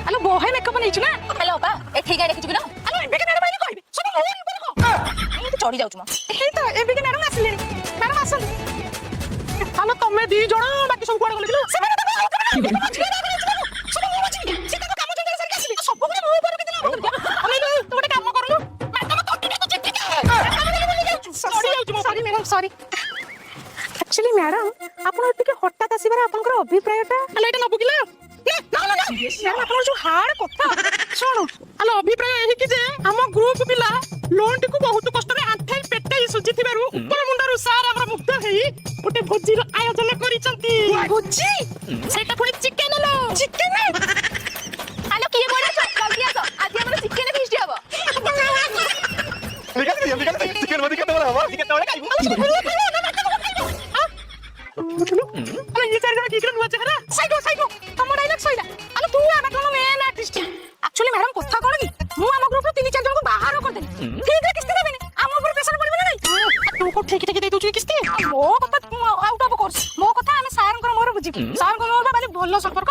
ଆଲୋ ବହେ ମେକଅପ୍ ନେଇଛୁ ନା ହ୍ୟାଲୋ ଅପା ଏଠି ଗାଈ ଦେଖିଛୁ କି ନା ଆଲୋ ଏବେ କି ମ୍ୟାଡମ୍ ଆଇଲେ କହିବେ ସବୁ ମୋ ଉପରେ କହ ଏମିତି ଚଢି ଯାଉଛୁ ମ ହେଇ ତ ଏବେ କି ମ୍ୟାଡମ୍ ଆସିଲେଣି ମ୍ୟାଡମ୍ ଆସନ୍ତୁ ଆଲୋ ତମେ ଦି ଜଣ ବାକି ସବୁ କୁଆଡେ ଗଲେ କିଲୋ ସେମାନେ ତ ଆଉ କେବେ ସବୁ ମୋ ଅଛି ସେ ତ କାମ ଜଙ୍ଗଲ ସାରିକି ଆସିଲେ ସବୁ ଗୁଡା ମୋ ଉପରେ କେତେ ଲାଭ ଅନେଇଲୁ ତୁ ଗୋଟେ କାମ କରୁନୁ ମ୍ୟାଡମ୍ ତଟିଟା ତ ଚେକ୍ ସରି ଯାଉଛି ସରି ମ୍ୟାଡମ୍ ସରି ଆକ୍ଚୁଆଲି ମ୍ୟାଡମ୍ ଆପଣ ଟିକେ ହଠାତ୍ ଆସିବାର ଆପଣଙ୍କର ଅଭିପ୍ରାୟଟା ଆଲୋ ଏଇଟା ନବୁ କିଲୋ ମ୍ୟାଡମ୍ ଆପଣଙ୍କର ଯୋଉ ହାର୍ଡ କଥା ଶୁଣୁ ଆଲୋ ଅଭିପ୍ରାୟ ଏହିକି ଯେ ଆମ ଗ୍ରୁପ ପିଲା ଲୋନ୍ଟିକୁ ବହୁତ କଷ୍ଟରେ ଆଣ୍ଠେଇ ପେଟେଇ ସୁଝିଥିବାରୁ ଉପର ମୁଣ୍ଡରୁ ସାର୍ ଆମର ମୁକ୍ତ ହେଇ ଗୋଟେ ଭୋଜିର ଆୟୋଜନ କରିଛନ୍ତି ଭୋଜି ସେଇଟା ପୁଣି ଚିକେନ लो ଚିକେନ ହ୍ୟାଲୋ କିଏ କୁଆଡେ ଅଛ ଜଲ୍ଦି ଆସ ଆଜି ଆମର ଚିକେନ ଫିଷ୍ଟ ହବ ଚିକେନ ବୋଧେ କେତେବେଳେ ହବ କେତେବେଳେ ଖାଇବୁ ବୁଝିଲୁ ଆଲୋ ଇଏ ଚାରି ଜଣ କି ନୂଆ ଚେହେରା ସାଇକୋ ସାଇକୋ ତମ ଡାଇଲଗ ସଇଲା ଆଲୋ ତୁ ଆମେ ତମ ମେନ୍ ଆର୍ଟିଷ୍ଟ ଆକ୍ଚୁଆଲି ମ୍ୟାଡମ୍ କଥା କଣ କି ମୁଁ ଆମ ଗ୍ରୁପରୁ 3-4 ଜଣଙ୍କୁ ବାହାର କରିଦେଲି ଠିକରେ କିସ୍ତି ଦେବେନି ଆମ ଉପରେ ପ୍ରେସର ପଡିବ ନା ନାଇଁ ତୁ କୋ ଠିକ ଠିକ ଦେଇ ଦଉଛୁ କିସ୍ତି ମୋ କଥା ଆଉଟ ଅଫ କୋର୍ସ ମୋ କଥା ଆମେ ସାରଙ୍କର ମୋର ବୁଝିବୁ ସାରଙ୍କର ମୋର ମାନେ ଭଲ ସମ୍ପର୍କ